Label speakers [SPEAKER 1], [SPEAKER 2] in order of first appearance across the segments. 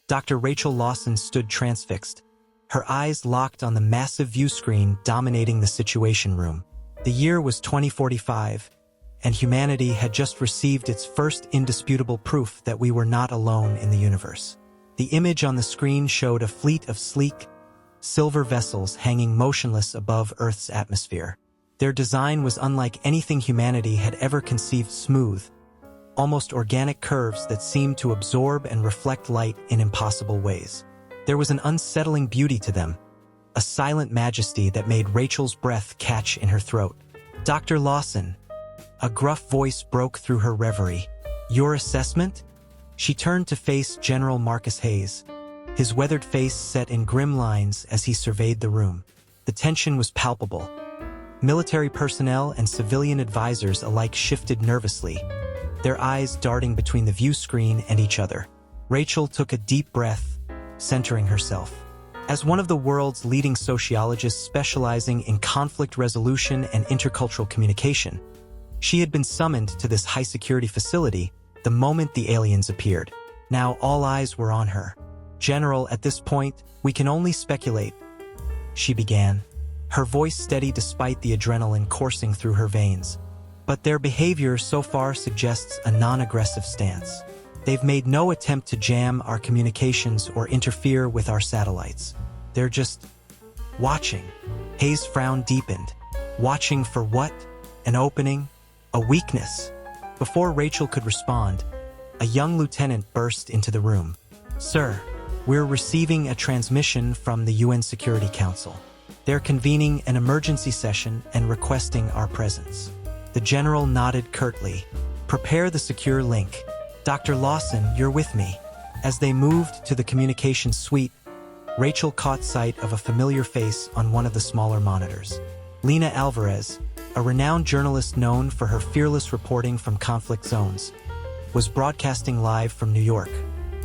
[SPEAKER 1] Dr. Rachel Lawson stood transfixed, her eyes locked on the massive view screen dominating the Situation Room. The year was 2045, and humanity had just received its first indisputable proof that we were not alone in the universe. The image on the screen showed a fleet of sleek, silver vessels hanging motionless above Earth's atmosphere. Their design was unlike anything humanity had ever conceived: smooth, almost organic curves that seemed to absorb and reflect light in impossible ways. There was an unsettling beauty to them, a silent majesty that made Rachel's breath catch in her throat. "Dr. Lawson," a gruff voice broke through her reverie. "Your assessment?" She turned to face General Marcus Hayes, his weathered face set in grim lines as he surveyed the room. The tension was palpable. Military personnel and civilian advisors alike shifted nervously, their eyes darting between the view screen and each other. Rachel took a deep breath, centering herself. As one of the world's leading sociologists specializing in conflict resolution and intercultural communication, she had been summoned to this high-security facility the moment the aliens appeared. Now all eyes were on her. "General, at this point, we can only speculate," she began, her voice steady despite the adrenaline coursing through her veins. "But their behavior so far suggests a non-aggressive stance. They've made no attempt to jam our communications or interfere with our satellites. They're just watching." Hayes' frown deepened. Watching for what? An opening? A weakness? Before Rachel could respond, a young lieutenant burst into the room. "Sir, we're receiving a transmission from the UN Security Council. They're convening an emergency session and requesting our presence." The general nodded curtly. "Prepare the secure link. Dr. Lawson, you're with me." As they moved to the communications suite, Rachel caught sight of a familiar face on one of the smaller monitors. Lena Alvarez, a renowned journalist known for her fearless reporting from conflict zones, was broadcasting live from New York.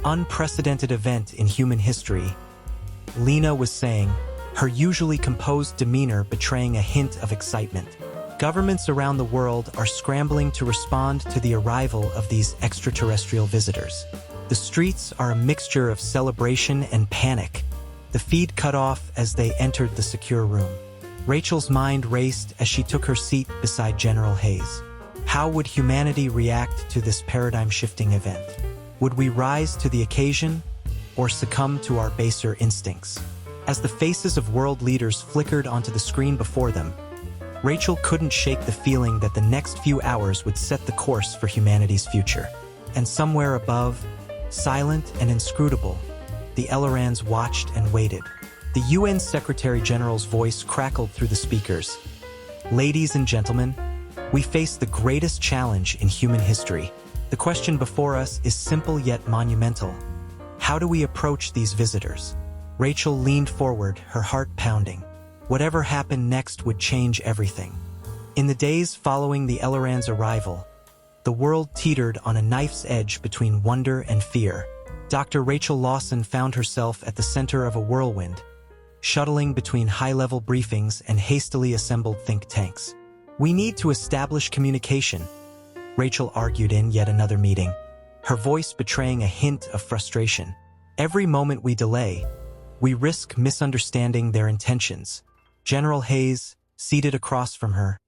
[SPEAKER 1] "Unprecedented event in human history," Lena was saying, her usually composed demeanor betraying a hint of excitement. "Governments around the world are scrambling to respond to the arrival of these extraterrestrial visitors. The streets are a mixture of celebration and panic." The feed cut off as they entered the secure room. Rachel's mind raced as she took her seat beside General Hayes. How would humanity react to this paradigm-shifting event? Would we rise to the occasion or succumb to our baser instincts? As the faces of world leaders flickered onto the screen before them, Rachel couldn't shake the feeling that the next few hours would set the course for humanity's future. And somewhere above, silent and inscrutable, the Elorans watched and waited. The UN Secretary General's voice crackled through the speakers. "Ladies and gentlemen, we face the greatest challenge in human history. The question before us is simple yet monumental. How do we approach these visitors?" Rachel leaned forward, her heart pounding. Whatever happened next would change everything. In the days following the Elorans' arrival, the world teetered on a knife's edge between wonder and fear. Dr. Rachel Lawson found herself at the center of a whirlwind, shuttling between high-level briefings and hastily assembled think tanks. "We need to establish communication," Rachel argued in yet another meeting, her voice betraying a hint of frustration. "Every moment we delay, we risk misunderstanding their intentions." General Hayes, seated across from her,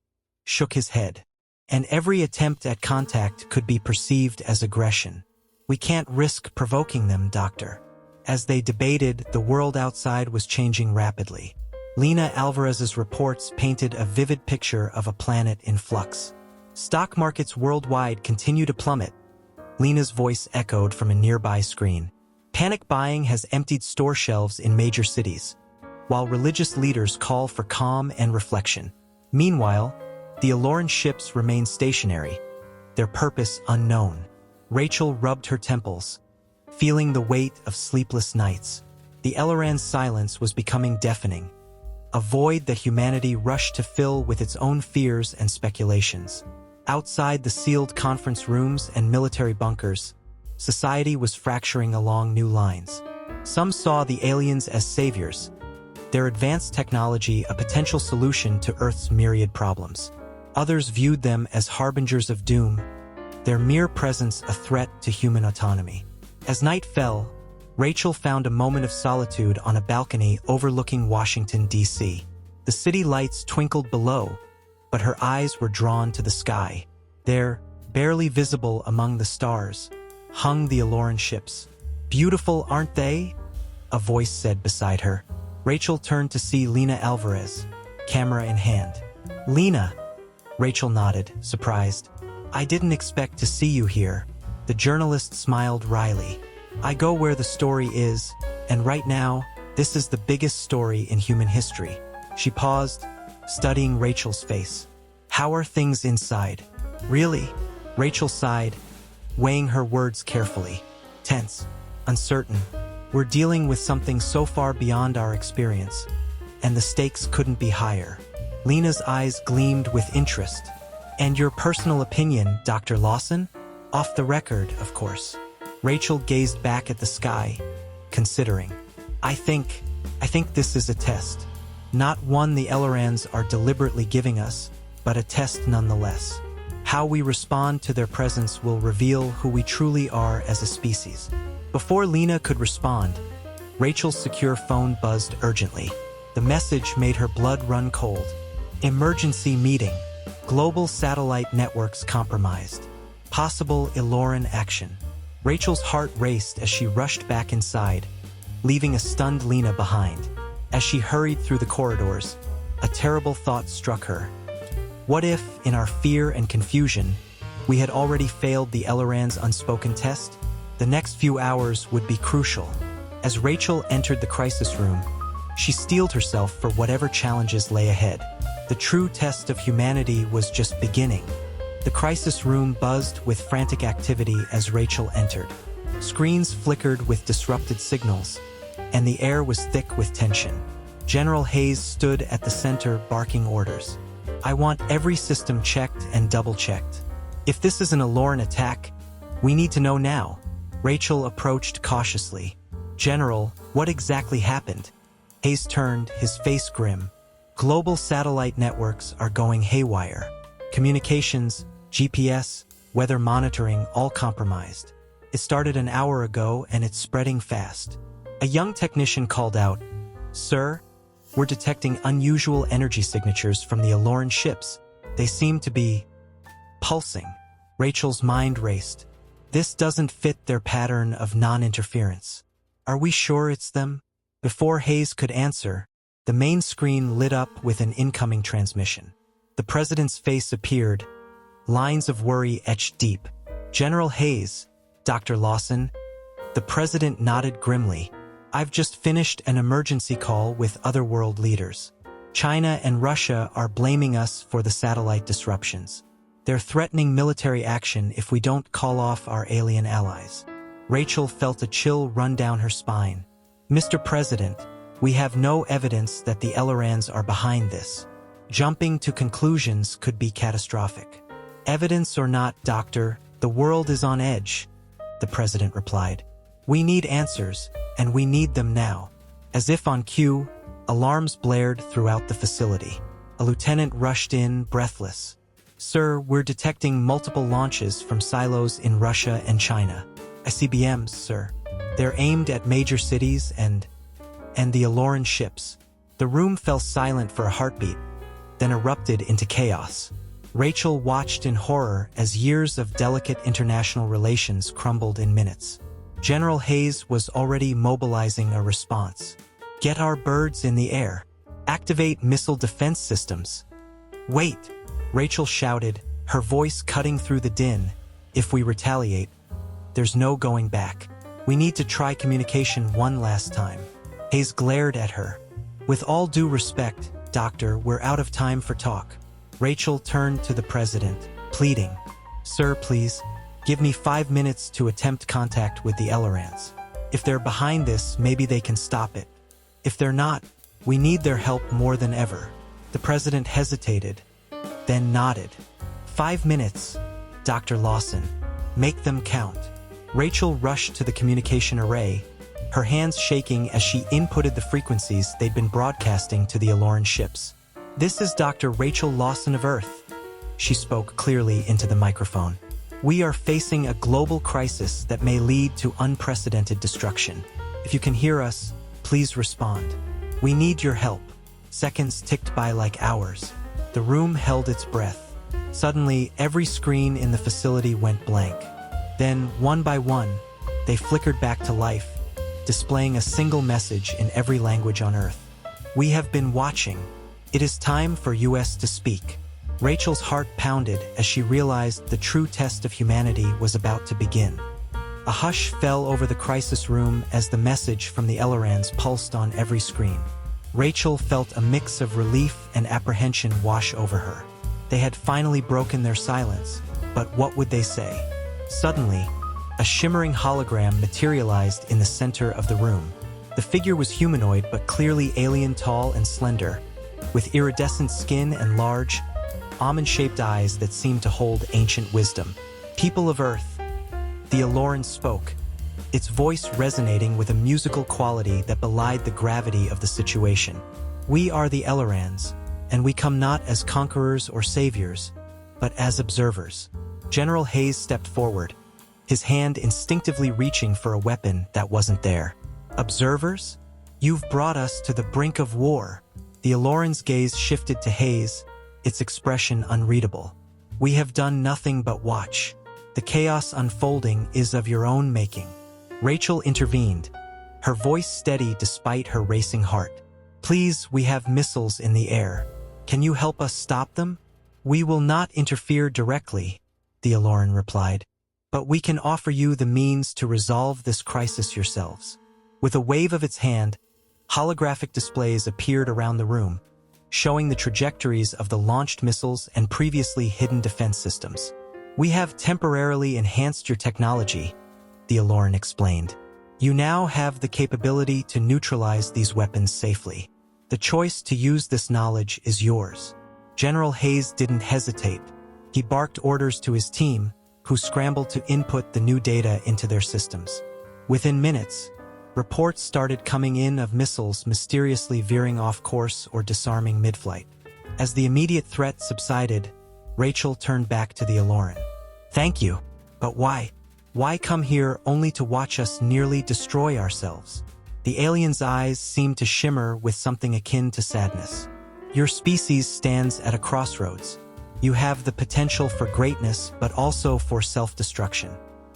[SPEAKER 1] shook his head. "And every attempt at contact could be perceived as aggression. We can't risk provoking them, Doctor." As they debated, the world outside was changing rapidly. Lena Alvarez's reports painted a vivid picture of a planet in flux. "Stock markets worldwide continue to plummet," Lena's voice echoed from a nearby screen. "Panic buying has emptied store shelves in major cities, while religious leaders call for calm and reflection. Meanwhile, the Eloran ships remain stationary, their purpose unknown." Rachel rubbed her temples, feeling the weight of sleepless nights. The Elorans' silence was becoming deafening, a void that humanity rushed to fill with its own fears and speculations. Outside the sealed conference rooms and military bunkers, society was fracturing along new lines. Some saw the aliens as saviors, their advanced technology a potential solution to Earth's myriad problems. Others viewed them as harbingers of doom, their mere presence a threat to human autonomy. As night fell, Rachel found a moment of solitude on a balcony overlooking Washington, D.C. The city lights twinkled below, but her eyes were drawn to the sky. There, barely visible among the stars, hung the Eloran ships. "Beautiful, aren't they?" a voice said beside her. Rachel turned to see Lena Alvarez, camera in hand. "Lena," Rachel nodded, surprised. "I didn't expect to see you here." The journalist smiled wryly. "I go where the story is, and right now, this is the biggest story in human history." She paused, studying Rachel's face. "How are things inside?" "Really?" Rachel sighed, weighing her words carefully. "Tense, uncertain. We're dealing with something so far beyond our experience, and the stakes couldn't be higher." Lena's eyes gleamed with interest. "And your personal opinion, Dr. Lawson? Off the record, of course." Rachel gazed back at the sky, considering. I think this is a test. Not one the Elorans are deliberately giving us, but a test nonetheless. How we respond to their presence will reveal who we truly are as a species." Before Lena could respond, Rachel's secure phone buzzed urgently. The message made her blood run cold. "Emergency meeting. Global satellite networks compromised. Possible Eloran action." Rachel's heart raced as she rushed back inside, leaving a stunned Lena behind. As she hurried through the corridors, a terrible thought struck her. What if, in our fear and confusion, we had already failed the Elorans' unspoken test? The next few hours would be crucial. As Rachel entered the crisis room, she steeled herself for whatever challenges lay ahead. The true test of humanity was just beginning. The crisis room buzzed with frantic activity as Rachel entered. Screens flickered with disrupted signals, and the air was thick with tension. General Hayes stood at the center barking orders. "I want every system checked and double-checked. If this is an Eloran attack, we need to know now." Rachel approached cautiously. "General, what exactly happened?" Hayes turned, his face grim. "Global satellite networks are going haywire. Communications, GPS, weather monitoring, all compromised. It started an hour ago and it's spreading fast." A young technician called out, "Sir, we're detecting unusual energy signatures from the Eloran ships. They seem to be pulsing." Rachel's mind raced. This doesn't fit their pattern of non-interference. "Are we sure it's them?" Before Hayes could answer, the main screen lit up with an incoming transmission. The president's face appeared, lines of worry etched deep. "General Hayes, Dr. Lawson." The president nodded grimly. "I've just finished an emergency call with other world leaders. China and Russia are blaming us for the satellite disruptions. They're threatening military action if we don't call off our alien allies." Rachel felt a chill run down her spine. "Mr. President, we have no evidence that the Elorans are behind this. Jumping to conclusions could be catastrophic." "Evidence or not, Doctor, the world is on edge," the president replied. "We need answers, and we need them now." As if on cue, alarms blared throughout the facility. A lieutenant rushed in, breathless. "Sir, we're detecting multiple launches from silos in Russia and China." "ICBMs, sir. They're aimed at major cities and the Eloran ships." The room fell silent for a heartbeat, then erupted into chaos. Rachel watched in horror as years of delicate international relations crumbled in minutes. General Hayes was already mobilizing a response. "Get our birds in the air. Activate missile defense systems." "Wait!" Rachel shouted, her voice cutting through the din. "If we retaliate, there's no going back. We need to try communication one last time." Hayes glared at her. "With all due respect, Doctor, we're out of time for talk." Rachel turned to the president, pleading, "Sir, please, give me 5 minutes to attempt contact with the Elorans. If they're behind this, maybe they can stop it. If they're not, we need their help more than ever." The president hesitated, then nodded. 5 minutes, Dr. Lawson. Make them count." Rachel rushed to the communication array, her hands shaking as she inputted the frequencies they'd been broadcasting to the Eloran ships. "This is Dr. Rachel Lawson of Earth," she spoke clearly into the microphone. "We are facing a global crisis that may lead to unprecedented destruction. If you can hear us, please respond. We need your help. Seconds ticked by like hours. The room held its breath. Suddenly, every screen in the facility went blank. Then, one by one, they flickered back to life, displaying a single message in every language on Earth. We have been watching. It is time for US to speak. Rachel's heart pounded as she realized the true test of humanity was about to begin. A hush fell over the crisis room as the message from the Elorans pulsed on every screen. Rachel felt a mix of relief and apprehension wash over her. They had finally broken their silence, but what would they say? Suddenly, a shimmering hologram materialized in the center of the room. The figure was humanoid but clearly alien, tall and slender, with iridescent skin and large, almond-shaped eyes that seemed to hold ancient wisdom. People of Earth, the Elorans spoke, its voice resonating with a musical quality that belied the gravity of the situation. We are the Elorans, and we come not as conquerors or saviors, but as observers. General Hayes stepped forward, his hand instinctively reaching for a weapon that wasn't there. Observers? You've brought us to the brink of war. The Elorans' gaze shifted to Hayes, its expression unreadable. We have done nothing but watch. The chaos unfolding is of your own making. Rachel intervened, her voice steady despite her racing heart. Please, we have missiles in the air. Can you help us stop them? We will not interfere directly, the Eloran replied, but we can offer you the means to resolve this crisis yourselves. With a wave of its hand, holographic displays appeared around the room, showing the trajectories of the launched missiles and previously hidden defense systems. We have temporarily enhanced your technology, the Eloran explained. You now have the capability to neutralize these weapons safely. The choice to use this knowledge is yours. General Hayes didn't hesitate. He barked orders to his team, who scrambled to input the new data into their systems. Within minutes, reports started coming in of missiles mysteriously veering off course or disarming mid-flight. As the immediate threat subsided, Rachel turned back to the Eloran. Thank you, but why? Why come here only to watch us nearly destroy ourselves? The alien's eyes seemed to shimmer with something akin to sadness. Your species stands at a crossroads. You have the potential for greatness, but also for self-destruction.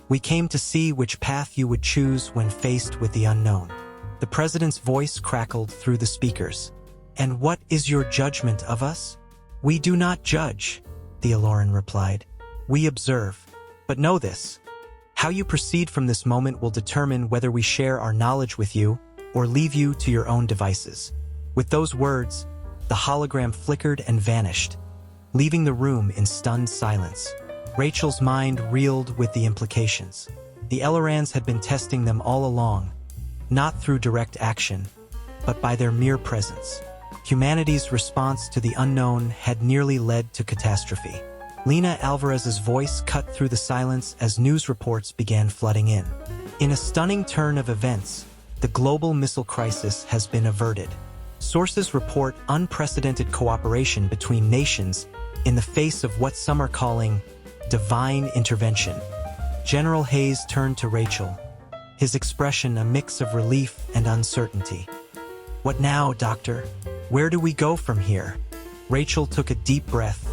[SPEAKER 1] We came to see which path you would choose when faced with the unknown. The president's voice crackled through the speakers. And what is your judgment of us? We do not judge, the Eloran replied. We observe. But know this. How you proceed from this moment will determine whether we share our knowledge with you or leave you to your own devices. With those words, the hologram flickered and vanished, leaving the room in stunned silence. Rachel's mind reeled with the implications. The Elorans had been testing them all along, not through direct action, but by their mere presence. Humanity's response to the unknown had nearly led to catastrophe. Lena Alvarez's voice cut through the silence as news reports began flooding in. In a stunning turn of events, the global missile crisis has been averted. Sources report unprecedented cooperation between nations in the face of what some are calling divine intervention. General Hayes turned to Rachel, his expression a mix of relief and uncertainty. What now, Doctor? Where do we go from here? Rachel took a deep breath,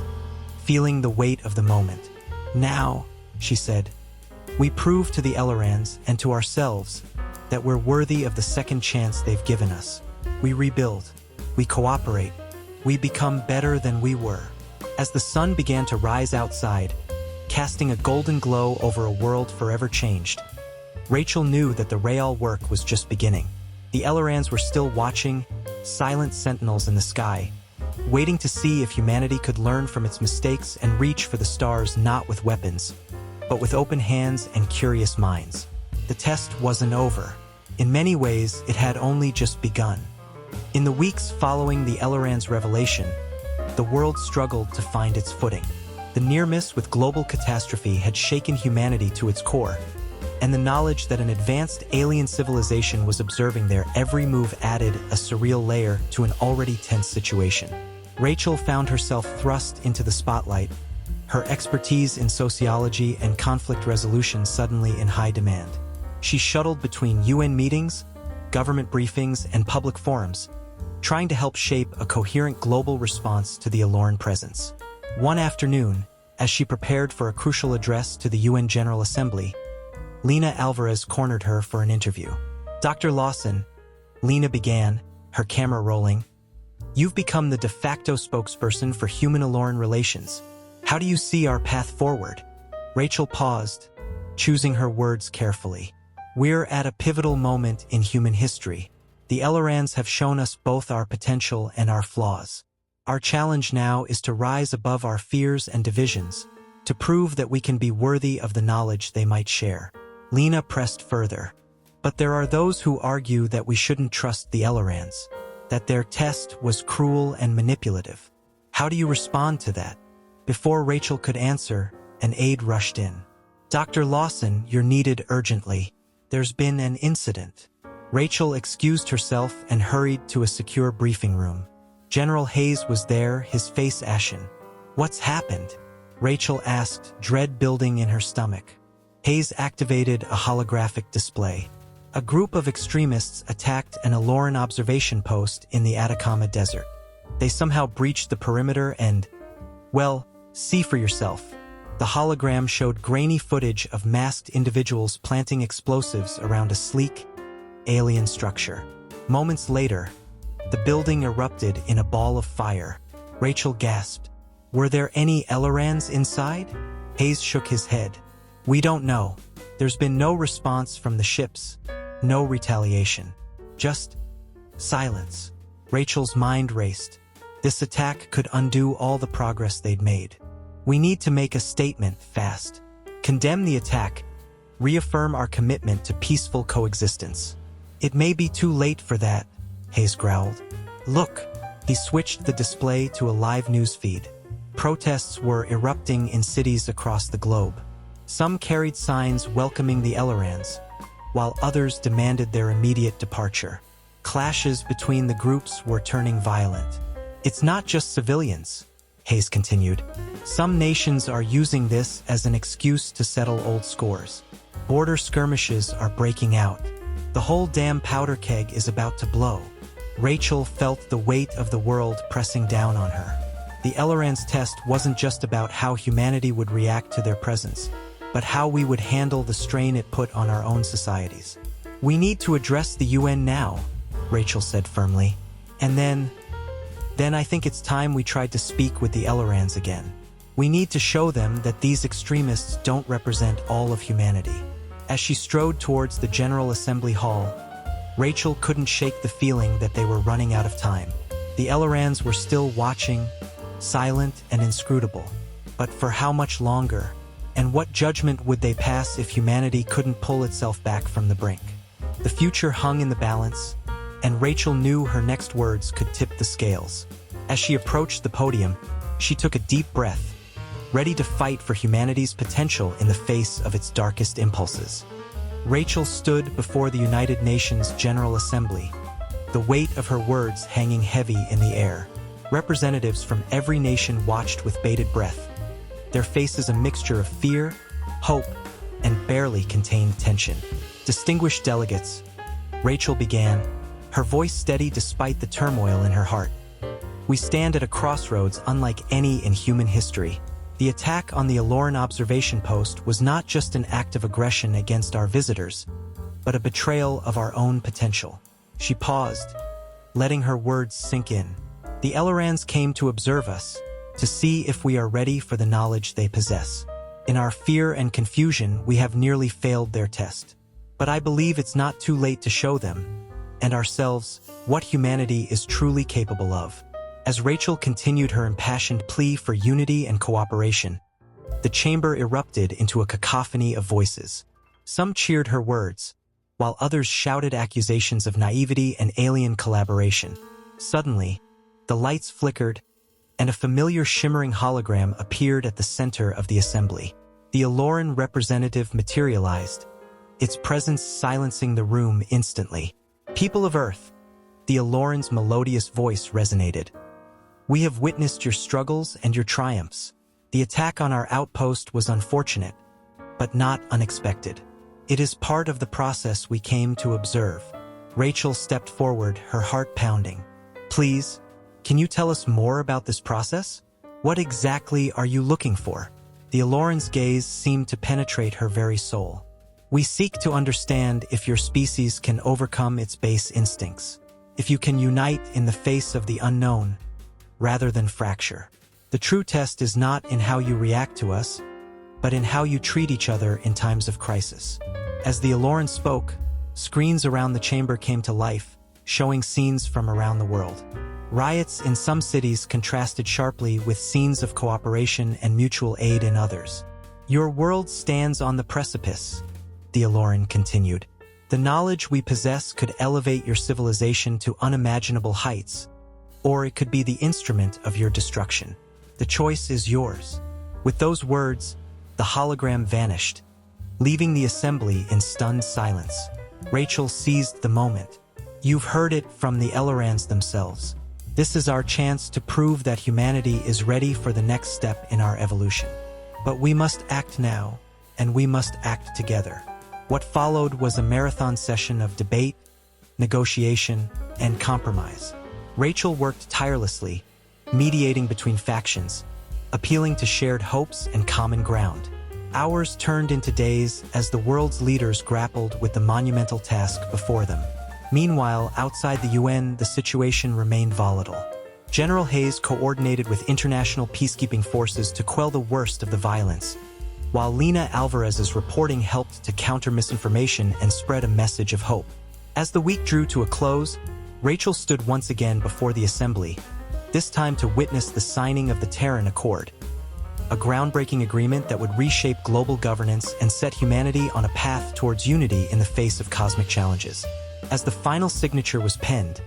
[SPEAKER 1] feeling the weight of the moment. Now, she said, we prove to the Elorans and to ourselves that we're worthy of the second chance they've given us. We rebuild, we cooperate, we become better than we were. As the sun began to rise outside, casting a golden glow over a world forever changed, Rachel knew that the real work was just beginning. The Elorans were still watching, silent sentinels in the sky, waiting to see if humanity could learn from its mistakes and reach for the stars not with weapons, but with open hands and curious minds. The test wasn't over. In many ways, it had only just begun. In the weeks following the Elorans' revelation, the world struggled to find its footing. The near-miss with global catastrophe had shaken humanity to its core, and the knowledge that an advanced alien civilization was observing their every move added a surreal layer to an already tense situation. Rachel found herself thrust into the spotlight, her expertise in sociology and conflict resolution suddenly in high demand. She shuttled between UN meetings, government briefings, and public forums, trying to help shape a coherent global response to the Eloran presence. One afternoon, as she prepared for a crucial address to the UN General Assembly, Lena Alvarez cornered her for an interview. "Dr. Lawson," Lena began, her camera rolling, "you've become the de facto spokesperson for human-Eloran relations. How do you see our path forward?" Rachel paused, choosing her words carefully. "We're at a pivotal moment in human history. The Elorans have shown us both our potential and our flaws. Our challenge now is to rise above our fears and divisions, to prove that we can be worthy of the knowledge they might share." Lena pressed further. "But there are those who argue that we shouldn't trust the Elorans, that their test was cruel and manipulative. How do you respond to that?" Before Rachel could answer, an aide rushed in. "Dr. Lawson, you're needed urgently. There's been an incident." Rachel excused herself and hurried to a secure briefing room. General Hayes was there, his face ashen. "What's happened?" Rachel asked, dread building in her stomach. Hayes activated a holographic display. A group of extremists attacked an Eloran observation post in the Atacama Desert. They somehow breached the perimeter and, well, see for yourself. The hologram showed grainy footage of masked individuals planting explosives around a sleek, alien structure. Moments later, the building erupted in a ball of fire. Rachel gasped. "Were there any Elorans inside?" Hayes shook his head. "We don't know. There's been no response from the ships, no retaliation. Just silence." Rachel's mind raced. This attack could undo all the progress they'd made. "We need to make a statement fast. Condemn the attack, reaffirm our commitment to peaceful coexistence." "It may be too late for that," Hayes growled. "Look," he switched the display to a live news feed. Protests were erupting in cities across the globe. Some carried signs welcoming the Elorans, while others demanded their immediate departure. Clashes between the groups were turning violent. "It's not just civilians," Hayes continued. "Some nations are using this as an excuse to settle old scores. Border skirmishes are breaking out. The whole damn powder keg is about to blow." Rachel felt the weight of the world pressing down on her. The Elorans test wasn't just about how humanity would react to their presence, but how we would handle the strain it put on our own societies. "We need to address the UN now," Rachel said firmly. "And then I think it's time we tried to speak with the Elorans again. We need to show them that these extremists don't represent all of humanity." As she strode towards the General Assembly Hall, Rachel couldn't shake the feeling that they were running out of time. The Elorans were still watching, silent and inscrutable. But for how much longer? And what judgment would they pass if humanity couldn't pull itself back from the brink? The future hung in the balance, and Rachel knew her next words could tip the scales. As she approached the podium, she took a deep breath, ready to fight for humanity's potential in the face of its darkest impulses. Rachel stood before the United Nations General Assembly, the weight of her words hanging heavy in the air. Representatives from every nation watched with bated breath, their faces a mixture of fear, hope, and barely contained tension. "Distinguished delegates," Rachel began, her voice steady despite the turmoil in her heart. "We stand at a crossroads unlike any in human history. The attack on the Eloran observation post was not just an act of aggression against our visitors, but a betrayal of our own potential." She paused, letting her words sink in. "The Elorans came to observe us, to see if we are ready for the knowledge they possess. In our fear and confusion, we have nearly failed their test. But I believe it's not too late to show them, and ourselves, what humanity is truly capable of." As Rachel continued her impassioned plea for unity and cooperation, the chamber erupted into a cacophony of voices. Some cheered her words, while others shouted accusations of naivety and alien collaboration. Suddenly, the lights flickered, and a familiar shimmering hologram appeared at the center of the assembly. The Eloran representative materialized, its presence silencing the room instantly. "People of Earth," the Eloran's melodious voice resonated. "We have witnessed your struggles and your triumphs. The attack on our outpost was unfortunate, but not unexpected. It is part of the process we came to observe. Rachel stepped forward, her heart pounding. Please, can you tell us more about this process? What exactly are you looking for? The Elorans' gaze seemed to penetrate her very soul. We seek to understand if your species can overcome its base instincts, if you can unite in the face of the unknown, rather than fracture. The true test is not in how you react to us, but in how you treat each other in times of crisis. As the Elorans spoke, screens around the chamber came to life, showing scenes from around the world. Riots in some cities contrasted sharply with scenes of cooperation and mutual aid in others. Your world stands on the precipice, the Eloran continued. The knowledge we possess could elevate your civilization to unimaginable heights, or it could be the instrument of your destruction. The choice is yours. With those words, the hologram vanished, leaving the assembly in stunned silence. Rachel seized the moment. You've heard it from the Elorans themselves. This is our chance to prove that humanity is ready for the next step in our evolution. But we must act now, and we must act together. What followed was a marathon session of debate, negotiation, and compromise. Rachel worked tirelessly, mediating between factions, appealing to shared hopes and common ground. Hours turned into days as the world's leaders grappled with the monumental task before them. Meanwhile, outside the UN, the situation remained volatile. General Hayes coordinated with international peacekeeping forces to quell the worst of the violence, while Lena Alvarez's reporting helped to counter misinformation and spread a message of hope. As the week drew to a close, Rachel stood once again before the assembly, this time to witness the signing of the Terran Accord, a groundbreaking agreement that would reshape global governance and set humanity on a path towards unity in the face of cosmic challenges. As the final signature was penned,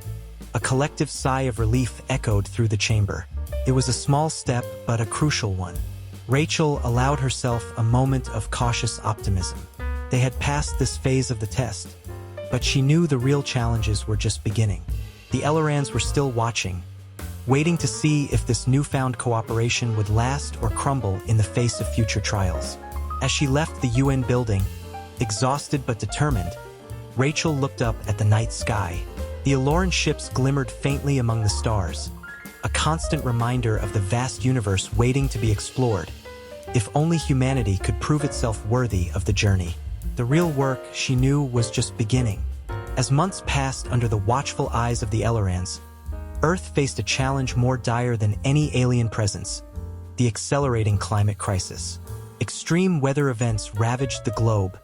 [SPEAKER 1] a collective sigh of relief echoed through the chamber. It was a small step, but a crucial one. Rachel allowed herself a moment of cautious optimism. They had passed this phase of the test, but she knew the real challenges were just beginning. The Elorans were still watching, waiting to see if this newfound cooperation would last or crumble in the face of future trials. As she left the UN building, exhausted but determined, Rachel looked up at the night sky. The Eloran ships glimmered faintly among the stars, a constant reminder of the vast universe waiting to be explored. If only humanity could prove itself worthy of the journey. The real work, she knew, was just beginning. As months passed under the watchful eyes of the Elorans, Earth faced a challenge more dire than any alien presence: the accelerating climate crisis. Extreme weather events ravaged the globe,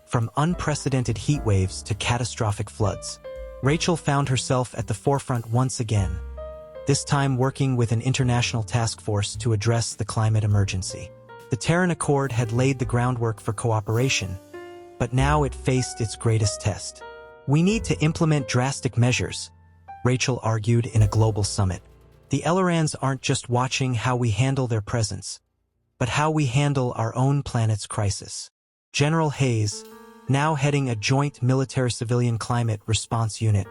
[SPEAKER 1] from unprecedented heat waves to catastrophic floods. Rachel found herself at the forefront once again, this time working with an international task force to address the climate emergency. The Terran Accord had laid the groundwork for cooperation, but now it faced its greatest test. We need to implement drastic measures, Rachel argued in a global summit. The Elorans aren't just watching how we handle their presence, but how we handle our own planet's crisis. General Hayes, now heading a joint military-civilian climate response unit,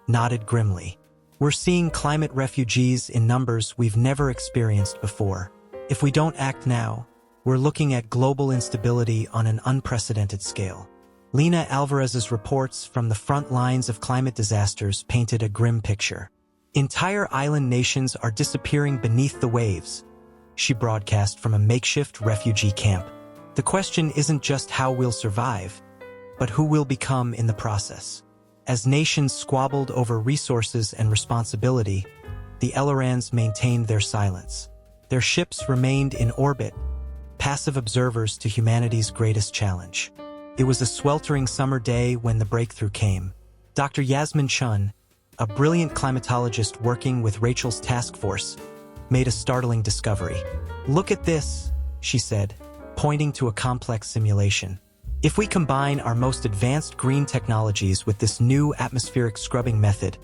[SPEAKER 1] nodded grimly. We're seeing climate refugees in numbers we've never experienced before. If we don't act now, we're looking at global instability on an unprecedented scale. Lena Alvarez's reports from the front lines of climate disasters painted a grim picture. Entire island nations are disappearing beneath the waves, she broadcast from a makeshift refugee camp. The question isn't just how we'll survive, but who we'll become in the process. As nations squabbled over resources and responsibility, the Elorans maintained their silence. Their ships remained in orbit, passive observers to humanity's greatest challenge. It was a sweltering summer day when the breakthrough came. Dr. Yasmin Chun, a brilliant climatologist working with Rachel's task force, made a startling discovery. "Look at this," she said, pointing to a complex simulation. "If we combine our most advanced green technologies with this new atmospheric scrubbing method,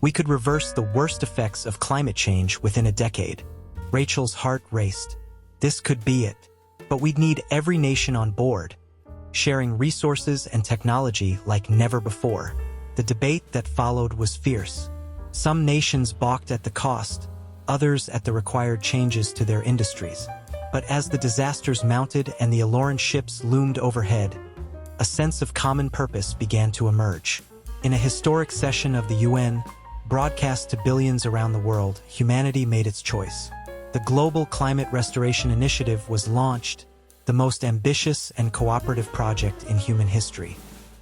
[SPEAKER 1] we could reverse the worst effects of climate change within a decade." Rachel's heart raced. This could be it. But we'd need every nation on board, sharing resources and technology like never before. The debate that followed was fierce. Some nations balked at the cost, others at the required changes to their industries. But as the disasters mounted and the Eloran ships loomed overhead, a sense of common purpose began to emerge. In a historic session of the UN, broadcast to billions around the world, humanity made its choice. The Global Climate Restoration Initiative was launched, the most ambitious and cooperative project in human history.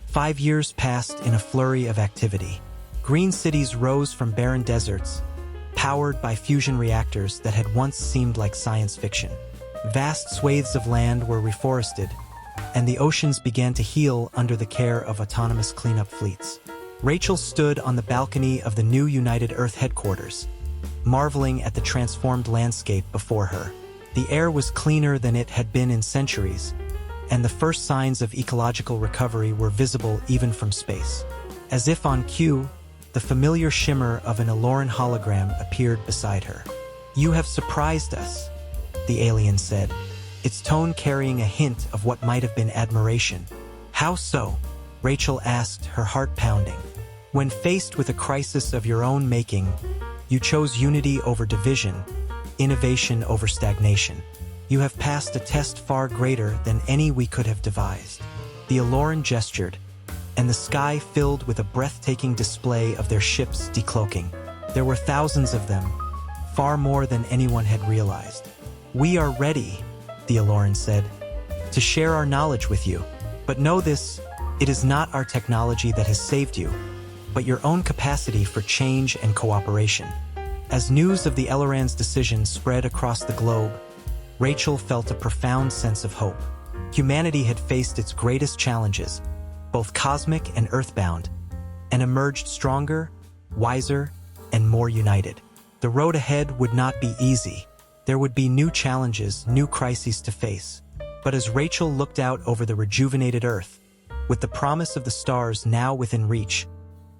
[SPEAKER 1] 5 years passed in a flurry of activity. Green cities rose from barren deserts, powered by fusion reactors that had once seemed like science fiction. Vast swathes of land were reforested, and the oceans began to heal under the care of autonomous cleanup fleets. Rachel stood on the balcony of the new United Earth headquarters, marveling at the transformed landscape before her. The air was cleaner than it had been in centuries, and the first signs of ecological recovery were visible even from space. As if on cue, the familiar shimmer of an Eloran hologram appeared beside her. "You have surprised us," the alien said, its tone carrying a hint of what might have been admiration. "How so?" Rachel asked, her heart pounding. "When faced with a crisis of your own making, you chose unity over division, innovation over stagnation. You have passed a test far greater than any we could have devised." The Eloran gestured, and the sky filled with a breathtaking display of their ships decloaking. There were thousands of them, far more than anyone had realized. "We are ready," the Eloran said, "to share our knowledge with you. But know this, it is not our technology that has saved you, but your own capacity for change and cooperation." As news of the Elorans' decision spread across the globe, Rachel felt a profound sense of hope. Humanity had faced its greatest challenges, both cosmic and earthbound, and emerged stronger, wiser, and more united. The road ahead would not be easy. There would be new challenges, new crises to face. But as Rachel looked out over the rejuvenated Earth, with the promise of the stars now within reach,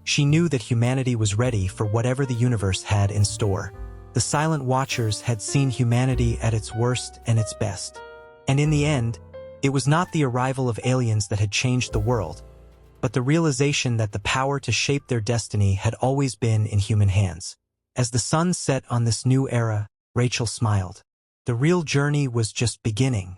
[SPEAKER 1] she knew that humanity was ready for whatever the universe had in store. The silent watchers had seen humanity at its worst and its best. And in the end, it was not the arrival of aliens that had changed the world, but the realization that the power to shape their destiny had always been in human hands. As the sun set on this new era, Rachel smiled. The real journey was just beginning.